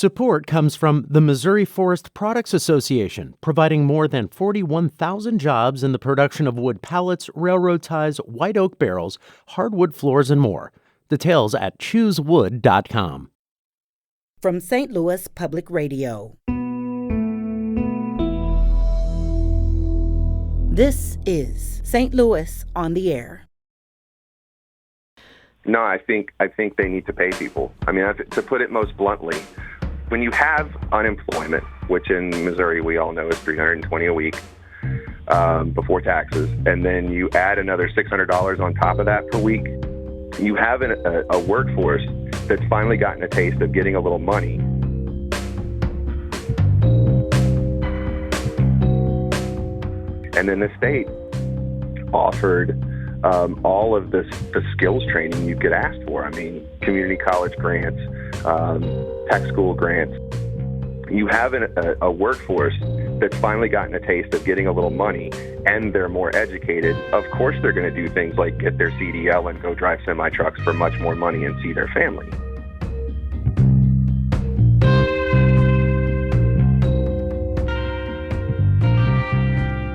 Support comes from the Missouri Forest Products Association, providing more than 41,000 jobs in the production of wood pallets, railroad ties, white oak barrels, hardwood floors, and more. Details at choosewood.com. From St. Louis Public Radio. This is St. Louis on the Air. No, I think they need to pay people. I mean, to put it most bluntly, when you have unemployment, which in Missouri we all know is $320 a week before taxes, and then you add another $600 on top of that per week, you have a workforce that's finally gotten a taste of getting a little money. And then the state offered all of the skills training you could ask for. I mean, community college grants, tech school grants. You have a workforce that's finally gotten a taste of getting a little money, and they're more educated. Of course, they're going to do things like get their CDL and go drive semi-trucks for much more money and see their family.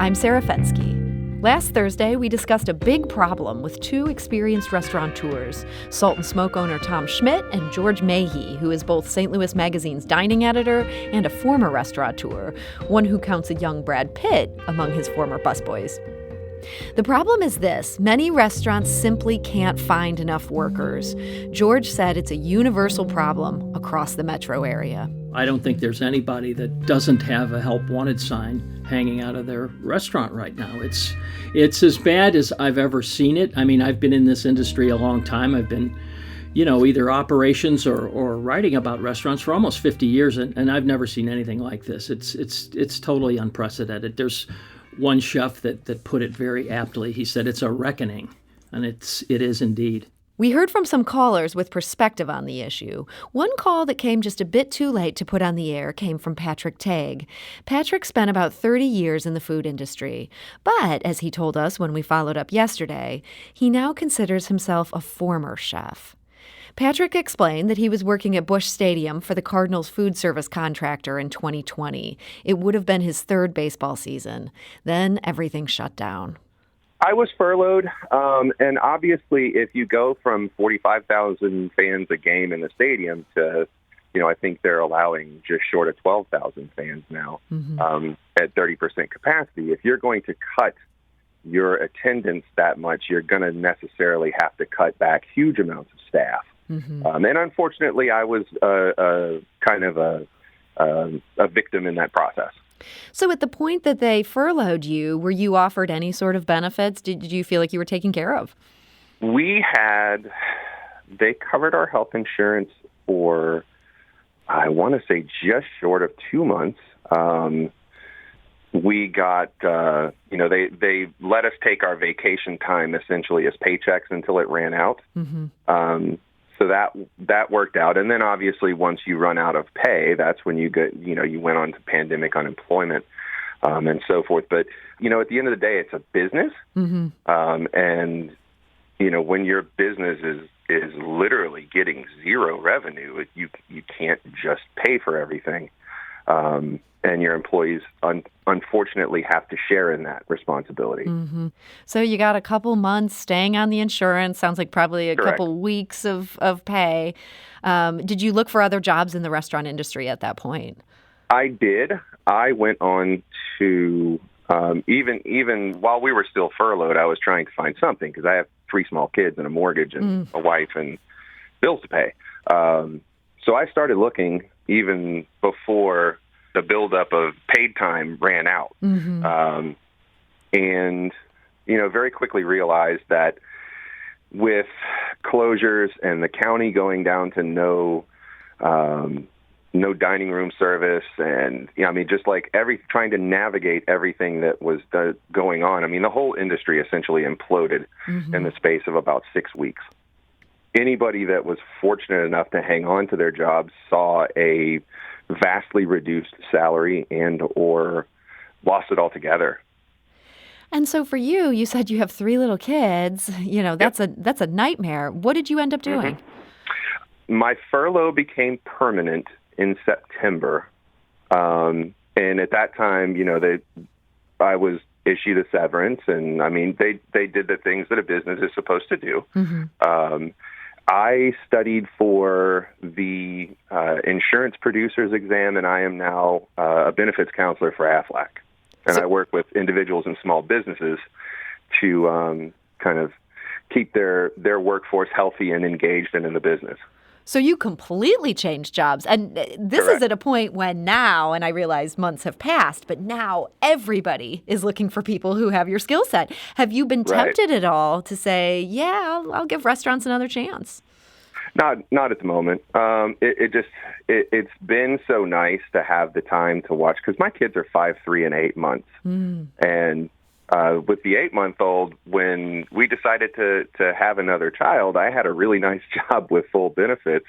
I'm Sarah Fensky. Last Thursday, we discussed a big problem with two experienced restaurateurs, Salt and Smoke owner Tom Schmidt and George Mahey, who is both St. Louis Magazine's dining editor and a former restaurateur, one who counts a young Brad Pitt among his former busboys. The problem is this: many restaurants simply can't find enough workers. George said it's a universal problem across the metro area. I don't think there's anybody that doesn't have a help wanted sign hanging out of their restaurant right now. It's as bad as I've ever seen it. I mean, I've been in this industry a long time. I've been, either operations or writing about restaurants for almost 50 years, and I've never seen anything like this. It's totally unprecedented. There's one chef that put it very aptly. He said it's a reckoning, and it is indeed. We heard from some callers with perspective on the issue. One call that came just a bit too late to put on the air came from Patrick Tague. Patrick spent about 30 years in the food industry. But, as he told us when we followed up yesterday, he now considers himself a former chef. Patrick explained that he was working at Busch Stadium for the Cardinals food service contractor in 2020. It would have been his third baseball season. Then everything shut down. I was furloughed, and obviously if you go from 45,000 fans a game in the stadium to, I think they're allowing just short of 12,000 fans now at 30% capacity. If you're going to cut your attendance that much, you're going to necessarily have to cut back huge amounts of staff. And unfortunately, I was kind of a victim in that process. So at the point that they furloughed you, were you offered any sort of benefits? Did you feel like you were taken care of? They covered our health insurance for, I want to say, just short of 2 months. We got, they let us take our vacation time essentially as paychecks until it ran out. So that worked out. And then obviously once you run out of pay, that's when you get, you went on to pandemic unemployment and so forth. But, at the end of the day, it's a business. And, when your business is literally getting zero revenue, you can't just pay for everything. And your employees, unfortunately, have to share in that responsibility. So you got a couple months staying on the insurance, sounds like probably a couple weeks of pay. Did you look for other jobs in the restaurant industry at that point? I did. I went on to, even while we were still furloughed, I was trying to find something because I have 3 small kids and a mortgage and a wife and bills to pay. So I started looking even before the buildup of paid time ran out. And, very quickly realized that with closures and the county going down to no dining room service and, just like trying to navigate everything that was going on. The whole industry essentially imploded in the space of about 6 weeks. Anybody that was fortunate enough to hang on to their jobs saw a vastly reduced salary and or lost it altogether. And so for you, you said you have 3 little kids. That's a nightmare. What did you end up doing? My furlough became permanent in September. And at that time, I was issued a severance, and I mean, they did the things that a business is supposed to do. I studied for the insurance producer's exam, and I am now a benefits counselor for AFLAC. And I work with individuals and small businesses to kind of keep their workforce healthy and engaged and in the business. So you completely changed jobs. And this Correct. is at a point when now, and I realize months have passed, but now everybody is looking for people who have your skill set. Have you been tempted at all to say, yeah, I'll give restaurants another chance? Not at the moment. It's been so nice to have the time to watch, because my kids are 5, 3, and 8 months. And with the 8-month-old, when we decided to have another child, I had a really nice job with full benefits.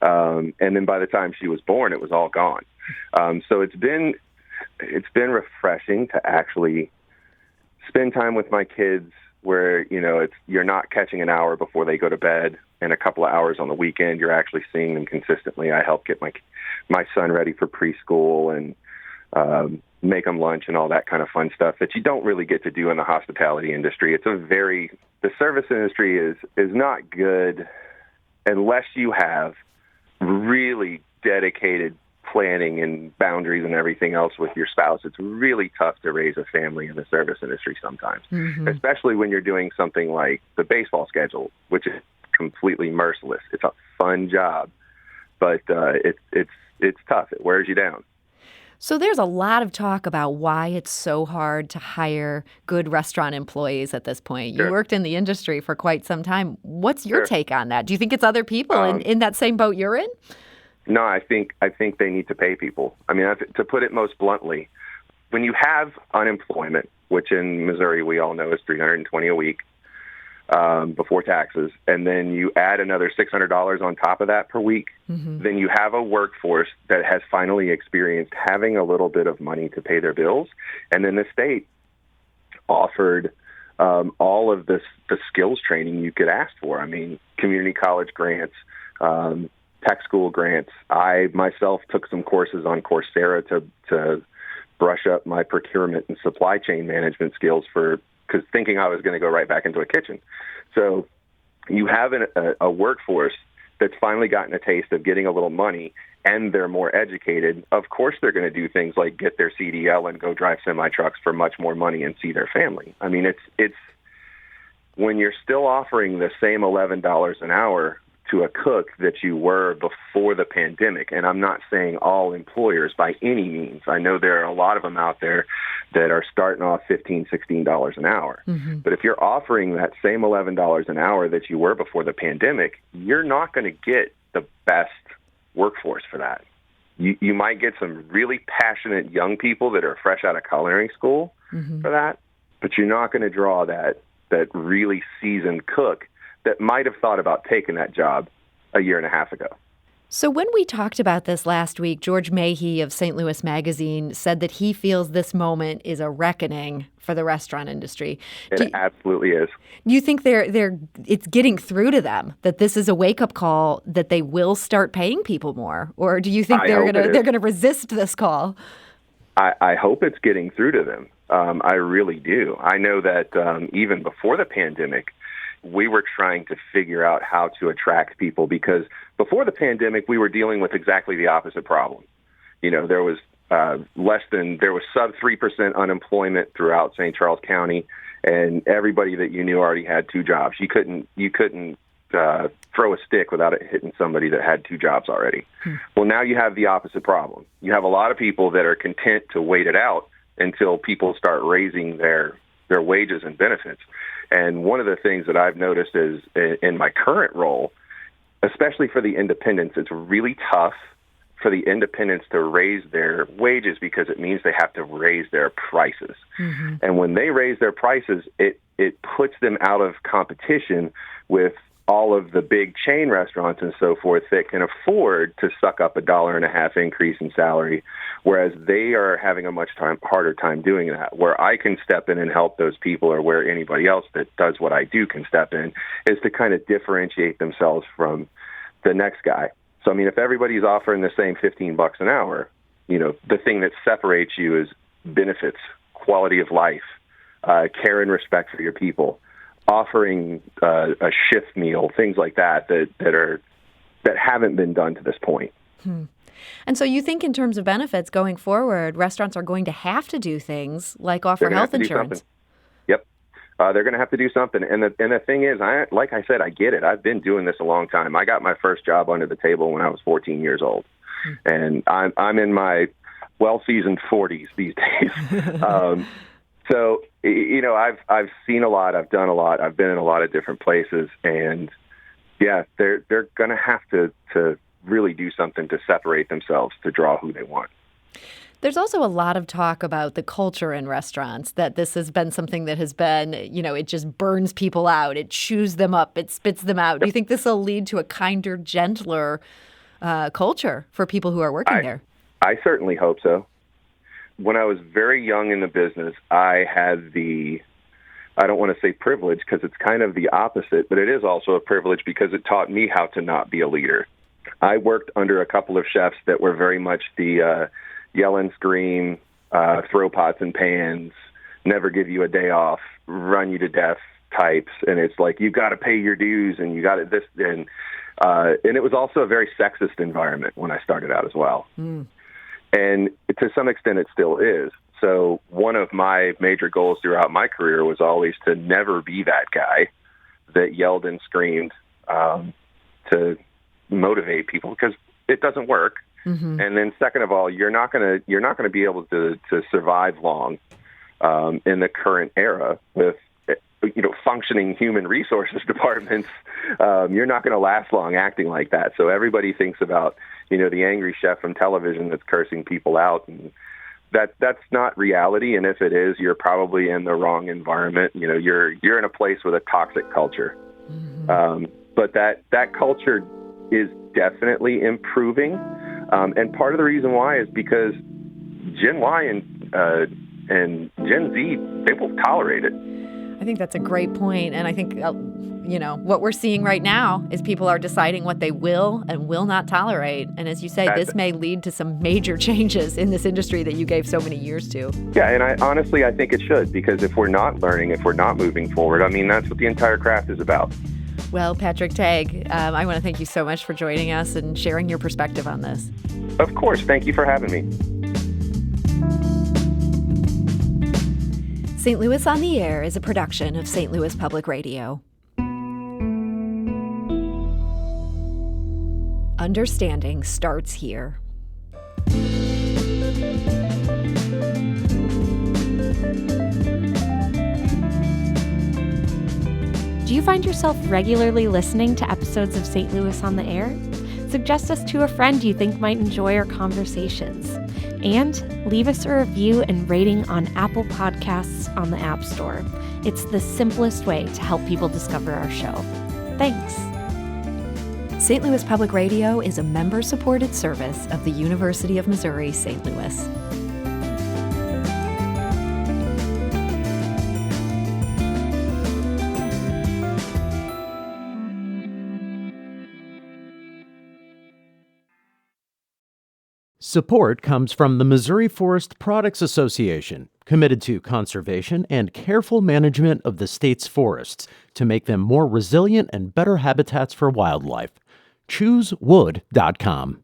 And then by the time she was born, it was all gone. So it's been refreshing to actually spend time with my kids where, you're not catching an hour before they go to bed and a couple of hours on the weekend. You're actually seeing them consistently. I help get my son ready for preschool and make them lunch and all that kind of fun stuff that you don't really get to do in the hospitality industry. The service industry is not good unless you have really dedicated planning and boundaries and everything else with your spouse. It's really tough to raise a family in the service industry sometimes, especially when you're doing something like the baseball schedule, which is completely merciless. It's a fun job, but it's tough. It wears you down. So there's a lot of talk about why it's so hard to hire good restaurant employees at this point. You worked in the industry for quite some time. What's your take on that? Do you think it's other people in that same boat you're in? No, I think they need to pay people. I mean, to put it most bluntly, when you have unemployment, which in Missouri we all know is $320 a week before taxes, and then you add another $600 on top of that per week, then you have a workforce that has finally experienced having a little bit of money to pay their bills, and then the state offered all of the skills training you could ask for. I mean, community college grants, tech school grants. I myself took some courses on Coursera to brush up my procurement and supply chain management skills because thinking I was going to go right back into a kitchen. So you have a workforce that's finally gotten a taste of getting a little money, and they're more educated. Of course, they're going to do things like get their CDL and go drive semi-trucks for much more money and see their family. I mean, it's when you're still offering the same $11 an hour to a cook that you were before the pandemic. And I'm not saying all employers by any means. I know there are a lot of them out there that are starting off $15, $16 an hour. But if you're offering that same $11 an hour that you were before the pandemic, you're not going to get the best workforce for that. You might get some really passionate young people that are fresh out of culinary school for that, but you're not going to draw that really seasoned cook that might have thought about taking that job a year and a half ago. So when we talked about this last week, George Mayhe of St. Louis Magazine said that he feels this moment is a reckoning for the restaurant industry. It absolutely is. Do you think it's getting through to them that this is a wake-up call that they will start paying people more, or do you think they're going to resist this call? I hope it's getting through to them. I really do. I know that even before the pandemic, we were trying to figure out how to attract people, because before the pandemic, we were dealing with exactly the opposite problem. There was sub 3% unemployment throughout St. Charles County, and everybody that you knew already had 2 jobs. You couldn't throw a stick without it hitting somebody that had 2 jobs already. Well, now you have the opposite problem. You have a lot of people that are content to wait it out until people start raising their wages and benefits. And one of the things that I've noticed is in my current role, especially for the independents, it's really tough for the independents to raise their wages because it means they have to raise their prices. And when they raise their prices, it puts them out of competition with all of the big chain restaurants and so forth that can afford to suck up $1.50 increase in salary, whereas they are having a much harder time doing that. Where I can step in and help those people, or where anybody else that does what I do can step in, is to kind of differentiate themselves from the next guy. So, I mean, if everybody's offering the same $15 an hour, the thing that separates you is benefits, quality of life, care and respect for your people, offering a shift meal, things like that haven't been done to this point. And so you think in terms of benefits going forward, restaurants are going to have to do things like offer health insurance. Yep. They're going to have to do something. And the thing is, like I said, I get it. I've been doing this a long time. I got my first job under the table when I was 14 years old. And I'm in my well-seasoned 40s these days. So, I've seen a lot. I've done a lot. I've been in a lot of different places. And, yeah, they're going to have to really do something to separate themselves, to draw who they want. There's also a lot of talk about the culture in restaurants, that this has been something that has been, it just burns people out. It chews them up. It spits them out. Do you think this will lead to a kinder, gentler culture for people who are working there? I certainly hope so. When I was very young in the business, I had I don't want to say privilege because it's kind of the opposite, but it is also a privilege because it taught me how to not be a leader. I worked under a couple of chefs that were very much the yell and scream, throw pots and pans, never give you a day off, run you to death types. And it's like, you got to pay your dues and you got to this. And it was also a very sexist environment when I started out as well. And to some extent, it still is. So one of my major goals throughout my career was always to never be that guy that yelled and screamed to motivate people, because it doesn't work. And then second of all, you're not going to be able to survive long in the current era with functioning human resources departments. You're not going to last long acting like that. So everybody thinks about the angry chef from television that's cursing people out, and that's not reality. And if it is, you're probably in the wrong environment. You're in a place with a toxic culture. But that culture is definitely improving. And part of the reason why is because Gen Y and Gen Z, they will tolerate it. I think that's a great point. And I think, what we're seeing right now is people are deciding what they will and will not tolerate. And as you say, this may lead to some major changes in this industry that you gave so many years to. Yeah, and I think it should, because if we're not learning, if we're not moving forward, that's what the entire craft is about. Well, Patrick Tague, I want to thank you so much for joining us and sharing your perspective on this. Of course. Thank you for having me. St. Louis on the Air is a production of St. Louis Public Radio. Understanding starts here. Do you find yourself regularly listening to episodes of St. Louis on the Air? Suggest us to a friend you think might enjoy our conversations. And leave us a review and rating on Apple Podcasts on the App Store. It's the simplest way to help people discover our show. Thanks. St. Louis Public Radio is a member-supported service of the University of Missouri, St. Louis. Support comes from the Missouri Forest Products Association, committed to conservation and careful management of the state's forests to make them more resilient and better habitats for wildlife. ChooseWood.com.